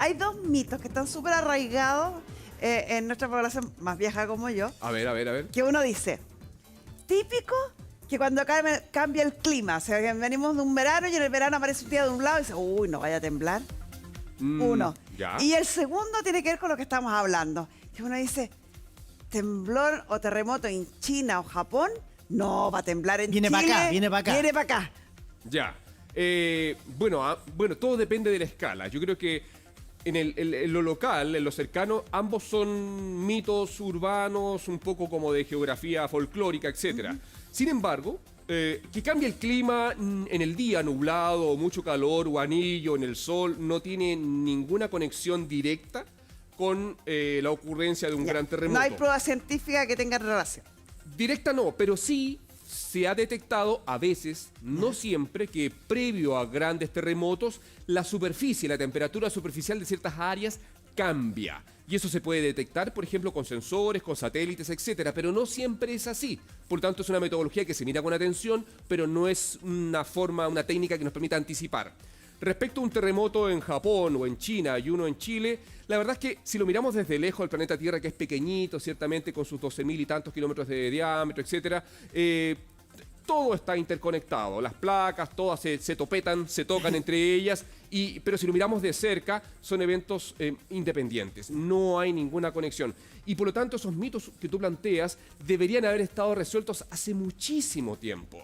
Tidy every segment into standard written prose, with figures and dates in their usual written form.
hay dos mitos que están súper arraigados en nuestra población más vieja como yo, A ver, a ver, a ver. que uno dice, típico que cuando cambia el clima, o sea, que venimos de un verano y en el verano aparece un día de un lado y dice, uy, no vaya a temblar. Uno. Ya. Y el segundo tiene que ver con lo que estamos hablando. Que uno dice, temblor o terremoto en China o Japón, no va a temblar en Viene Chile. pa' acá, viene pa' acá. Viene para acá. Ya. Bueno, todo depende de la escala. Yo creo que en lo local, en lo cercano, ambos son mitos urbanos, un poco como de geografía folclórica, etc. Sin embargo, que cambie el clima en el día, nublado, mucho calor o anillo en el sol, no tiene ninguna conexión directa con la ocurrencia de un Ya. gran terremoto. No hay prueba científica que tenga relación. Directa no, pero sí se ha detectado a veces, no siempre, que previo a grandes terremotos, la superficie, la temperatura superficial de ciertas áreas cambia. Y eso se puede detectar, por ejemplo, con sensores, con satélites, etcétera, pero no siempre es así. Por lo tanto, es una metodología que se mira con atención, pero no es una forma, una técnica que nos permita anticipar. Respecto a un terremoto en Japón o en China y uno en Chile, la verdad es que si lo miramos desde lejos, el planeta Tierra, que es pequeñito, ciertamente con sus 12.000 y tantos kilómetros de diámetro, etcétera, todo está interconectado. Las placas, todas se topetan, se tocan entre ellas, pero si lo miramos de cerca, son eventos independientes. No hay ninguna conexión. Y por lo tanto, esos mitos que tú planteas deberían haber estado resueltos hace muchísimo tiempo.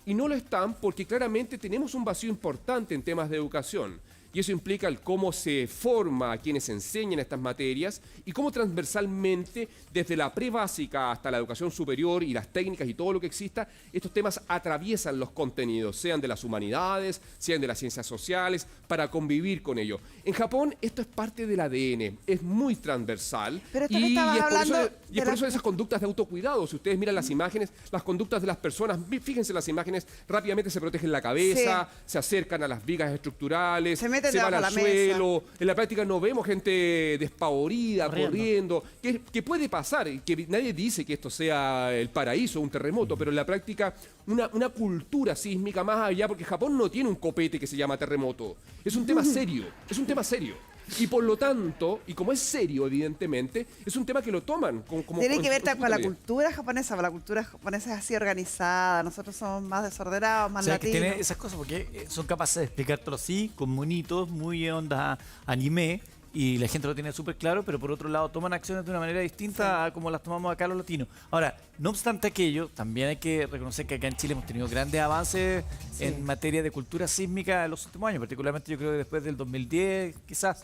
Y no lo están porque claramente tenemos un vacío importante en temas de educación. Y eso implica el cómo se forma a quienes enseñan estas materias y cómo transversalmente, desde la prebásica hasta la educación superior y las técnicas y todo lo que exista, estos temas atraviesan los contenidos, sean de las humanidades, sean de las ciencias sociales, para convivir con ello. En Japón esto es parte del ADN, es muy transversal. Pero esto que estabas hablando Y es por eso de esas conductas de autocuidado. Si ustedes miran las imágenes, las conductas de las personas, fíjense las imágenes, rápidamente se protegen la cabeza, se acercan a las vigas estructurales, Se meten se van debajo al de la mesa. suelo. En la práctica no vemos gente despavorida, corriendo. Que puede pasar, que nadie dice que esto sea el paraíso, un terremoto, pero en la práctica una cultura sísmica más allá, porque Japón no tiene un copete que se llama terremoto. Es un tema serio, es un tema serio. Y por lo tanto, y como es serio, evidentemente, es un tema que lo toman como Tiene que ver con con la vida. cultura japonesa, porque la cultura japonesa es así organizada, nosotros somos más desordenados, más O sea, que latinos. tiene esas cosas porque son capaces de explicártelo así, con monitos, muy onda anime, y la gente lo tiene súper claro, pero por otro lado toman acciones de una manera distinta a como las tomamos acá los latinos. Ahora, no obstante aquello, también hay que reconocer que acá en Chile hemos tenido grandes avances en materia de cultura sísmica en los últimos años, particularmente yo creo que después del 2010, quizás,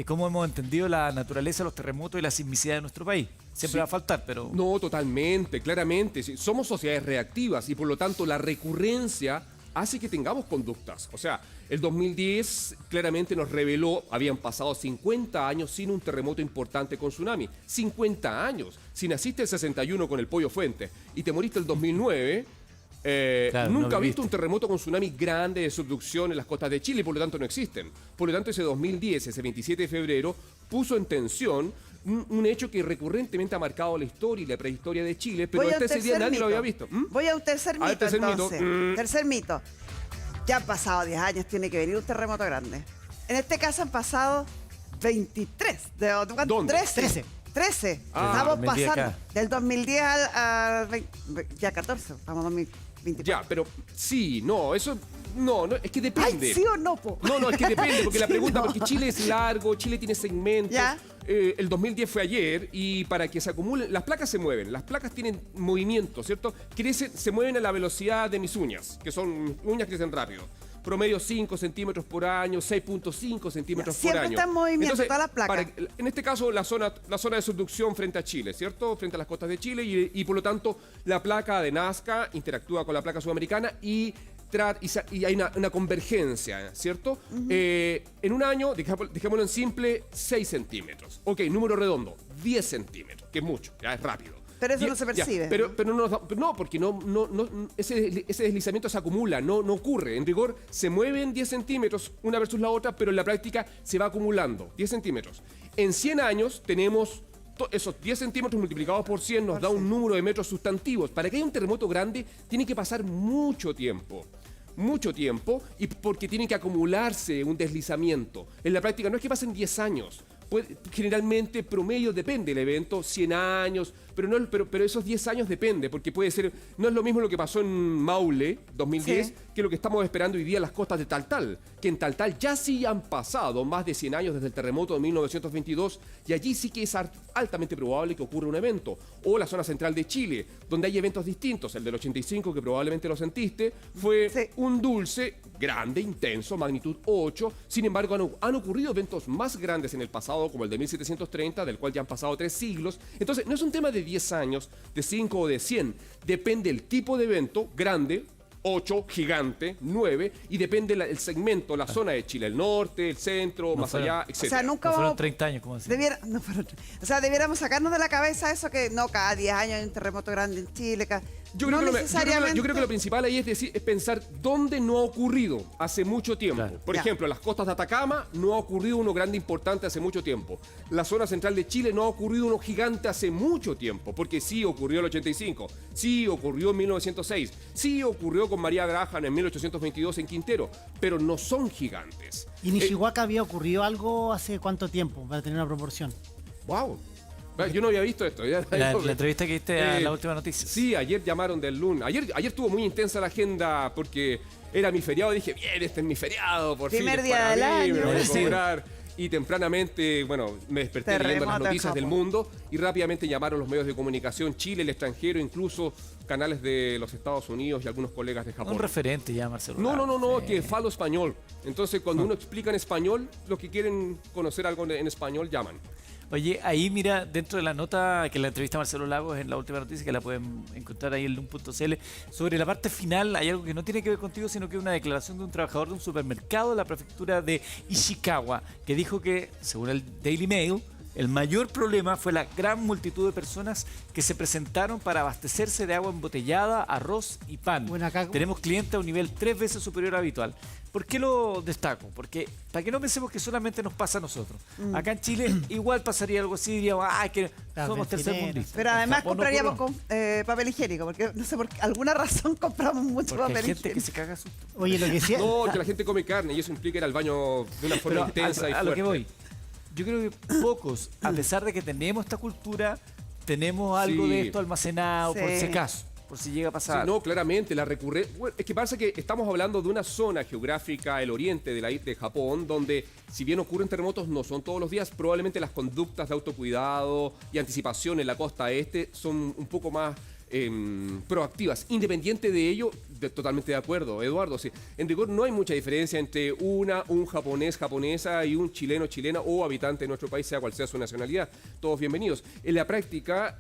cómo hemos entendido la naturaleza, los terremotos y la sismicidad de nuestro país. Siempre Sí. va a faltar, pero... No, totalmente, claramente. Sí, somos sociedades reactivas y por lo tanto la recurrencia hace que tengamos conductas. O sea, el 2010 claramente nos reveló, habían pasado 50 años sin un terremoto importante con tsunami. 50 años. Si naciste el 61 con el Pollo Fuente y te moriste el 2009... Claro, nunca no he visto viviste. un terremoto con tsunami grande de subducción en las costas de Chile y por lo tanto no existen. Por lo tanto, ese 2010, ese 27 de febrero, puso en tensión un hecho que recurrentemente ha marcado la historia y la prehistoria de Chile, pero Voy a hasta un ese día tercer nadie lo mito. había visto. Voy a un tercer A mito, ver, tercer mito. entonces. Tercer mito. Ya han pasado 10 años, tiene que venir un terremoto grande. En este caso han pasado 23. ¿Cuánto? ¿Dónde? 13. 13. Ah, Estamos 2010 pasando acá. del 2010 al ya 14. Estamos en 2024. Ya, pero sí, no, eso... No, es que depende. Ay, ¿sí o no, po? No, es que depende, porque la Sí, pregunta, no. porque Chile es largo, Chile tiene segmentos. Ya. El 2010 fue ayer y para que se acumulen, las placas se mueven, las placas tienen movimiento, ¿cierto? Crecen, se mueven a la velocidad de mis uñas, que son uñas que crecen rápido. Promedio 5 centímetros por año, 6.5 centímetros por Siempre año. está en movimiento, todas las placas. En este caso, la zona de subducción frente a Chile, ¿cierto? Frente a las costas de Chile y por lo tanto la placa de Nazca interactúa con la placa sudamericana y hay una convergencia, ¿cierto? En un año, dejémoslo en simple, 6 centímetros. Ok, número redondo, 10 centímetros, que es mucho, ya es rápido. Pero eso no se percibe. Pero no, porque ese deslizamiento se acumula, no ocurre. En rigor, se mueven 10 centímetros una versus la otra, pero en la práctica se va acumulando 10 centímetros. En 100 años tenemos esos 10 centímetros multiplicados por 100 nos da un número de metros sustantivos. Para que haya un terremoto grande tiene que pasar mucho tiempo. mucho tiempo y porque tienen que acumularse un deslizamiento. En la práctica no es que pasen 10 años. Generalmente promedio depende del evento, 100 años, pero esos 10 años depende, porque puede ser, no es lo mismo lo que pasó en Maule 2010 Sí. que lo que estamos esperando hoy día en las costas de Taltal, que en Taltal ya sí han pasado más de 100 años desde el terremoto de 1922 y allí sí que es altamente probable que ocurra un evento. O la zona central de Chile, donde hay eventos distintos. El del 85, que probablemente lo sentiste, fue Sí. un dulce, grande, intenso, magnitud 8. Sin embargo, han ocurrido eventos más grandes en el pasado, como el de 1730, del cual ya han pasado 3 siglos. Entonces, no es un tema de 10 años, de 5 o de 100. Depende el tipo de evento, grande, 8, gigante, 9, y depende el segmento, la zona de Chile, el norte, el centro, más fueron- allá, O etc. sea, nunca No fueron vamos... 30 años, como decía. No fueron 30. O sea, debiéramos sacarnos de la cabeza eso que no, cada 10 años hay un terremoto grande en Chile. Yo creo, no que necesariamente. yo creo que lo principal ahí es pensar dónde no ha ocurrido hace mucho tiempo. Claro. Por Ya. ejemplo, en las costas de Atacama no ha ocurrido uno grande importante hace mucho tiempo. La zona central de Chile no ha ocurrido uno gigante hace mucho tiempo, porque sí ocurrió en el 85, sí ocurrió en 1906, sí ocurrió con María Graham en 1822 en Quintero, pero no son gigantes. ¿Y en Nishiwaka había ocurrido algo hace cuánto tiempo, para tener una proporción? ¡Wow! Yo no había visto esto. La entrevista que diste a Eh, la última noticia. Sí, ayer llamaron del lunes. Ayer estuvo muy intensa la agenda porque era mi feriado. Y dije, bien, este es mi feriado, por Primer fin. es día para del mí, año. me lo voy a Merecido. cobrar. Y tempranamente, bueno, me desperté leyendo las Terremoto en noticias del Japón. mundo y rápidamente llamaron los medios de comunicación, Chile, el extranjero, incluso canales de los Estados Unidos y algunos colegas de Japón. Un referente ya, Marcelo. No, Lagos. que falo español. Entonces, cuando uno explica en español, los que quieren conocer algo en español llaman. Oye, ahí mira, dentro de la nota que la entrevista a Marcelo Lagos en la última noticia, que la pueden encontrar ahí en un.cl, sobre la parte final hay algo que no tiene que ver contigo, sino que es una declaración de un trabajador de un supermercado de la prefectura de Ishikawa, que dijo que, según el Daily Mail, el mayor problema fue la gran multitud de personas que se presentaron para abastecerse de agua embotellada, arroz y pan. Bueno, acá- Tenemos clientes a un nivel 3 veces superior al habitual. ¿Por qué lo destaco? Porque para que no pensemos que solamente nos pasa a nosotros. Acá en Chile igual pasaría algo así, diríamos, que Las somos tercermundistas. Pero En además Japón no compraríamos ocurrió, papel higiénico, porque no sé por qué, alguna razón compramos mucho porque hay papel gente que higiénico. se caga a susto. Oye, lo que decía... No, que la gente come carne y eso implica ir al baño de una forma Pero intensa y a lo que fuerte. voy, yo creo que pocos, a pesar de que tenemos esta cultura, tenemos algo Sí. de esto almacenado, por Sí. si acaso, por si llega a Sí, pasar. no, claramente, la recurrencia... Bueno, es que pasa que estamos hablando de una zona geográfica, el oriente de la isla de Japón, donde si bien ocurren terremotos, no son todos los días, probablemente las conductas de autocuidado y anticipación en la costa este son un poco más proactivas. Independiente de ello, totalmente de acuerdo, Eduardo. Sí, en rigor no hay mucha diferencia entre un japonés, japonesa y un chileno, chilena o habitante de nuestro país, sea cual sea su nacionalidad. Todos bienvenidos. En la práctica...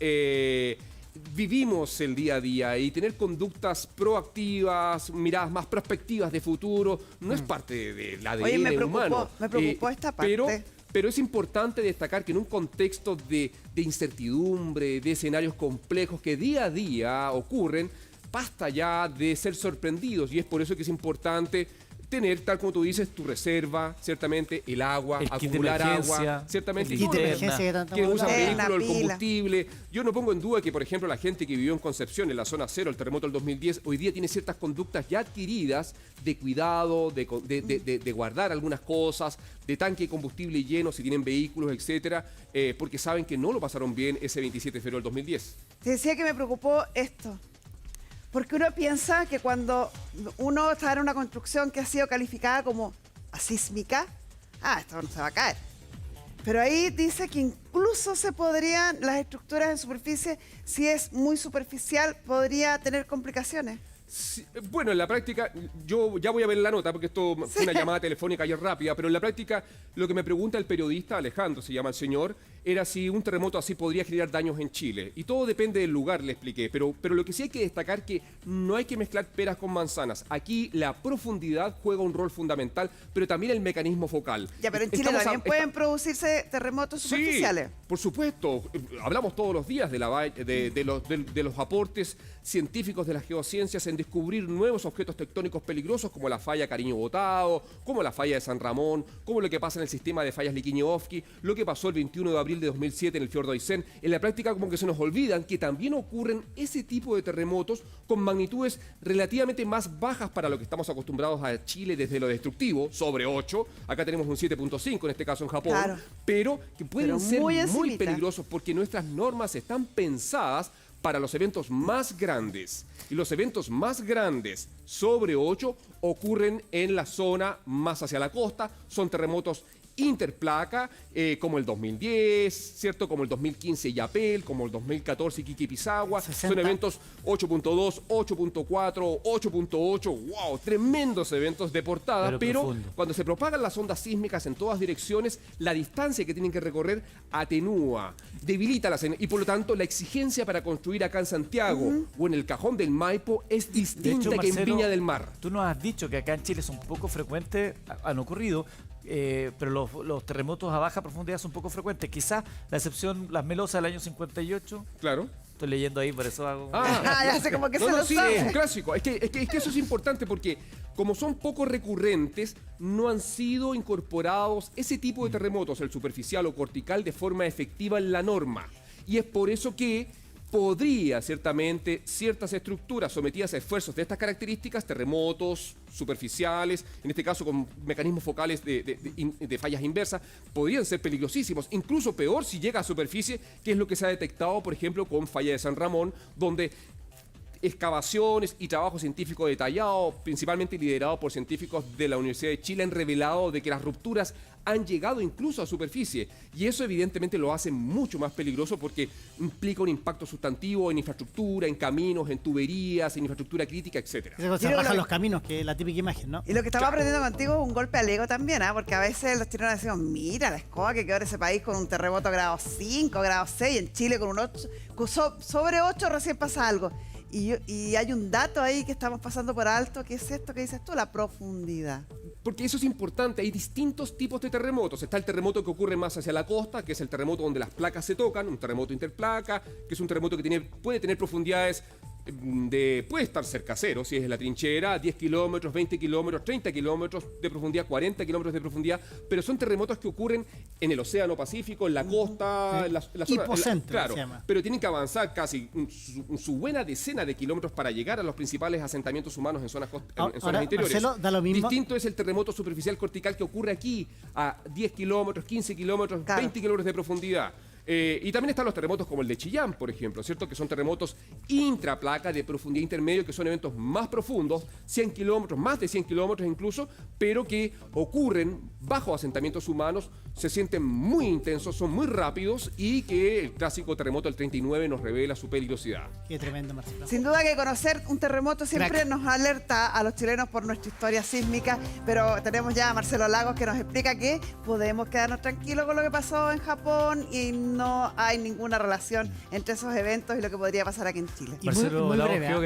vivimos el día a día y tener conductas proactivas, miradas más prospectivas de futuro, no es parte del ADN Oye, humano. me preocupó esta parte. Pero es importante destacar que en un contexto de incertidumbre, de escenarios complejos que día a día ocurren, basta ya de ser sorprendidos y es por eso que es importante tener, tal como tú dices, tu reserva, ciertamente, el agua, El kit de acumular emergencia, agua, ciertamente. el kit de linterna, emergencia que tanto Que hemos usan hablado. la vehículos, el pila. combustible. Yo no pongo en duda que, por ejemplo, la gente que vivió en Concepción, en la zona cero, el terremoto del 2010, hoy día tiene ciertas conductas ya adquiridas de cuidado, de guardar algunas cosas, de tanque de combustible lleno si tienen vehículos, etcétera, porque saben que no lo pasaron bien ese 27 de febrero del 2010. Te decía que me preocupó esto. Porque uno piensa que cuando uno está en una construcción que ha sido calificada como asísmica, esto no se va a caer. Pero ahí dice que incluso se podrían, las estructuras en superficie, si es muy superficial, podría tener complicaciones. Sí, bueno, en la práctica, yo ya voy a ver la nota porque esto fue una llamada telefónica ayer rápida, pero en la práctica lo que me pregunta el periodista, Alejandro se llama el señor, era si un terremoto así podría generar daños en Chile. Y todo depende del lugar, le expliqué, pero lo que sí hay que destacar que no hay que mezclar peras con manzanas. Aquí la profundidad juega un rol fundamental, pero también el mecanismo focal. Ya, pero en Chile Estamos también a- pueden producirse terremotos superficiales. Sí, por supuesto. Hablamos todos los días de los aportes científicos de las geociencias en descubrir nuevos objetos tectónicos peligrosos como la falla Cariño Botado, como la falla de San Ramón, como lo que pasa en el sistema de fallas Liquiñe-Ofqui, lo que pasó el 21 de abril abril de 2007 en el fiordo Aysén. En la práctica como que se nos olvidan que también ocurren ese tipo de terremotos con magnitudes relativamente más bajas para lo que estamos acostumbrados a Chile desde lo destructivo, sobre 8. Acá tenemos un 7.5 en este caso en Japón. Claro. Pero que pueden Pero ser muy muy encimita. peligrosos porque nuestras normas están pensadas para los eventos más grandes. Y los eventos más grandes sobre 8 ocurren en la zona más hacia la costa. Son terremotos interplaca, como el 2010, ¿cierto? Como el 2015 Yapel, como el 2014 Iquique Pisagua. 60. Son eventos 8.2, 8.4, 8.8. ¡Wow! Tremendos eventos de portada. Pero profundo. cuando se propagan las ondas sísmicas en todas direcciones, la distancia que tienen que recorrer atenúa, debilita la señal y por lo tanto la exigencia para construir acá en Santiago o en el Cajón del Maipo es De distinta hecho, que en Marcelo, Viña del Mar. Tú nos has dicho que acá en Chile son poco frecuentes, han ocurrido, pero los terremotos a baja profundidad son poco frecuentes. Quizás la excepción, las Melosas del año 58. Claro. Estoy leyendo ahí, por eso hago... Ah, ya sé como que se lo sí, sabe. es un clásico. Es que eso es importante porque como son poco recurrentes, no han sido incorporados ese tipo de terremotos, el superficial o cortical, de forma efectiva en la norma. Y es por eso que podría ciertamente ciertas estructuras sometidas a esfuerzos de estas características, terremotos superficiales, en este caso con mecanismos focales de fallas inversas, podrían ser peligrosísimos, incluso peor si llega a superficie, que es lo que se ha detectado, por ejemplo, con Falla de San Ramón, donde excavaciones y trabajo científico detallado, principalmente liderado por científicos de la Universidad de Chile, han revelado de que las rupturas han llegado incluso a superficie. Y eso evidentemente lo hace mucho más peligroso porque implica un impacto sustantivo en infraestructura, en caminos, en tuberías, en infraestructura crítica, etc. Se Quiero rajan que- los caminos, que es la típica imagen, ¿no? Y lo que estamos aprendiendo contigo es un golpe al ego también, ¿ah? Porque a veces los chilenos decimos, mira la escoba que quedó en ese país con un terremoto grado 5, grado 6, en Chile con un 8, sobre 8 recién pasa algo. Y hay un dato ahí que estamos pasando por alto, que es esto que dices tú, la profundidad. Porque eso es importante, hay distintos tipos de terremotos. Está el terremoto que ocurre más hacia la costa, que es el terremoto donde las placas se tocan, un terremoto interplaca, que es un terremoto que puede tener profundidades puede estar cerca a cero, si es la trinchera, 10 kilómetros, 20 kilómetros, 30 kilómetros de profundidad, 40 kilómetros de profundidad, pero son terremotos que ocurren en el Océano Pacífico, en la costa, en la zona... Hipocéntrico claro, se llama. pero tienen que avanzar casi su buena decena de kilómetros para llegar a los principales asentamientos humanos en zonas, en Ahora, zonas interiores. Marcelo, da lo mismo. Distinto es el terremoto superficial cortical que ocurre aquí a 10 kilómetros, 15 kilómetros, Claro. 20 kilómetros de profundidad. Y también están los terremotos como el de Chillán, por ejemplo, ¿cierto? Que son terremotos intraplaca de profundidad intermedio, que son eventos más profundos, 100 kilómetros, más de 100 kilómetros incluso, pero que ocurren bajo asentamientos humanos, se sienten muy intensos, son muy rápidos y que el clásico terremoto del 39 nos revela su peligrosidad. Qué tremendo, Marcelo. Sin duda que conocer un terremoto siempre Crack. nos alerta a los chilenos por nuestra historia sísmica, pero tenemos ya a Marcelo Lagos que nos explica que podemos quedarnos tranquilos con lo que pasó en Japón y no hay ninguna relación entre esos eventos y lo que podría pasar aquí en Chile. Y Marcelo muy Lagos, breve, ¿ah? geógrafo.